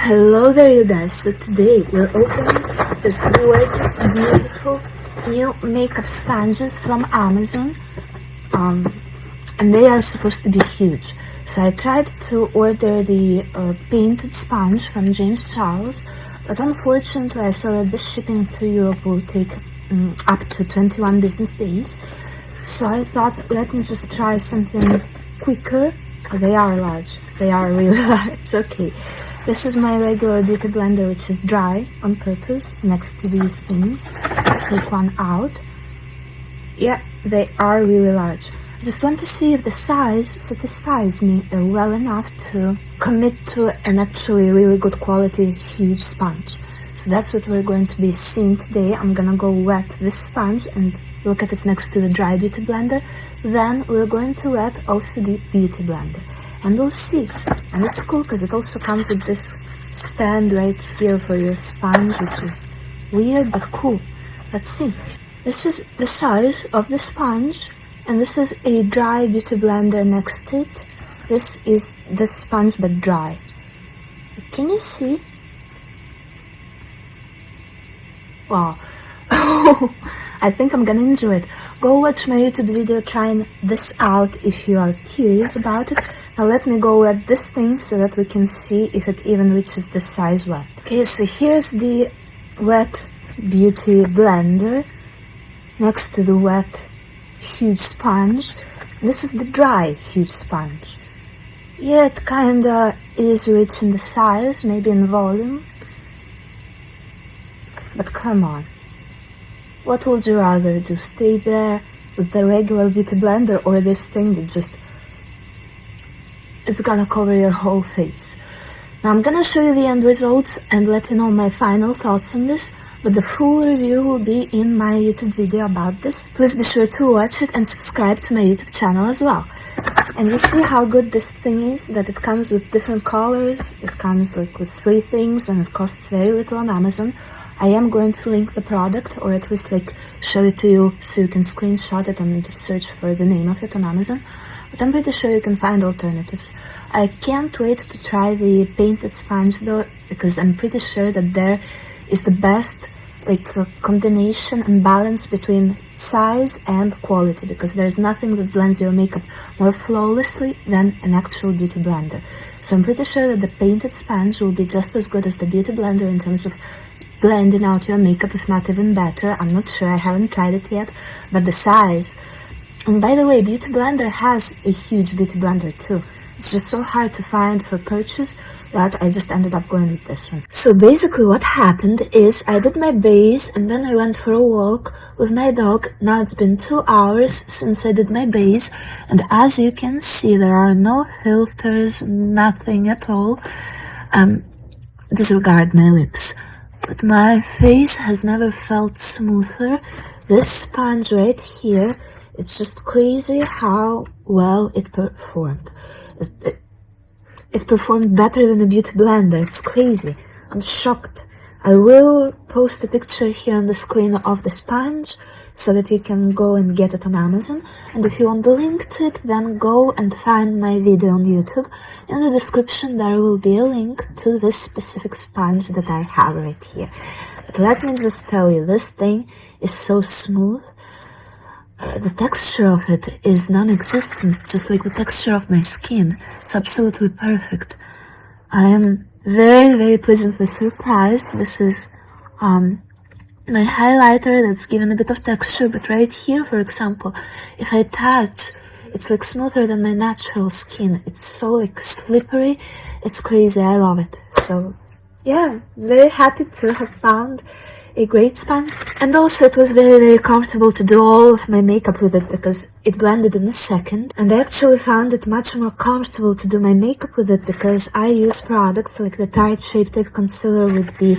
Hello there you guys, so today we're opening this gorgeous, beautiful new makeup sponges from Amazon, and they are supposed to be huge. So I tried to order the painted sponge from James Charles, but unfortunately I saw that the shipping to Europe will take up to 21 business days. So I thought, let me just try something quicker. They are large, they are really large. Okay, this is my regular beauty blender, which is dry on purpose next to these things. Let's take one out. Yeah, they are really large. I just want to see if the size satisfies me well enough to commit to an actually really good quality huge sponge. So that's what we're going to be seeing today. I'm gonna go wet this sponge and look at it next to the dry beauty blender. Then we're going to wet also the beauty blender, and we'll see. And it's cool because it also comes with this stand right here for your sponge, which is weird but cool. Let's see. This is the size of the sponge, and this is a dry beauty blender next to it. This is the sponge but dry. Can you see? Wow. I think I'm gonna enjoy it. Go watch my YouTube video trying this out if you are curious about it. Now let me go wet this thing so that we can see if it even reaches the size wet. Okay, so here's the wet beauty blender next to the wet huge sponge. This is the dry huge sponge. Yeah, it kinda is rich in the size, maybe in volume. But come on. What would you rather do? Stay there with the regular beauty blender or this thing that just it's gonna cover your whole face? Now I'm gonna show you the end results and let you know my final thoughts on this, but the full review will be in my YouTube video about this. Please be sure to watch it and subscribe to my YouTube channel as well. And you see how good this thing is, that it comes with different colors. It comes like with 3 things and it costs very little on Amazon. I am going to link the product, or at least like show it to you so you can screenshot it and search for the name of it on Amazon. But I'm pretty sure you can find alternatives. I can't wait to try the painted sponge though, because I'm pretty sure that there is the best like combination and balance between size and quality, because there's nothing that blends your makeup more flawlessly than an actual beauty blender. So I'm pretty sure that the painted sponge will be just as good as the beauty blender in terms of blending out your makeup, if not even better. I'm not sure, I haven't tried it yet, but the size. And by the way, Beauty Blender has a huge beauty blender too. It's just so hard to find for purchase that I just ended up going with this one. So basically what happened is I did my base and then I went for a walk with my dog. Now it's been 2 hours since I did my base, and as you can see there are no filters, nothing at all. Disregard my lips. But my face has never felt smoother. This sponge right here, it's just crazy how well it performed. It performed better than a beauty blender. It's crazy. I'm shocked. I will post a picture here on the screen of the sponge so that you can go and get it on Amazon. And if you want the link to it, then go and find my video on YouTube. In the description there will be a link to this specific sponge that I have right here. But let me just tell you, this thing is so smooth. The texture of it is non-existent, just like the texture of my skin. It's absolutely perfect. I am very, very pleasantly surprised. This is my highlighter that's given a bit of texture, but right here, for example, if I touch, it's like smoother than my natural skin. It's so like slippery. It's crazy. I love it. So yeah, very happy to have found a great sponge. And also it was very, very comfortable to do all of my makeup with it because it blended in a second. And I actually found it much more comfortable to do my makeup with it because I use products like the Tarte Shape Tape Concealer with the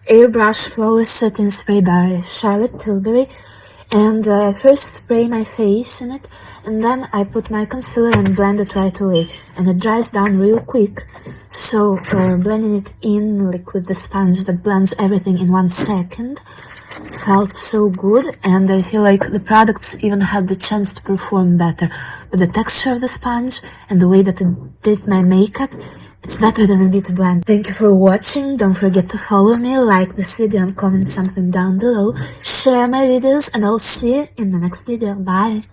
Airbrush Flawless Setting Spray by Charlotte Tilbury. And I first spray my face in it, and then I put my concealer and blend it right away. And it dries down real quick. So blending it in like with the sponge that blends everything in 1 second felt so good, and I feel like the products even had the chance to perform better. But the texture of the sponge and the way that it did my makeup It's better than a beauty blender. Thank you for watching. Don't forget to follow me, like this video and comment something down below. Share my videos and I'll see you in the next video. Bye!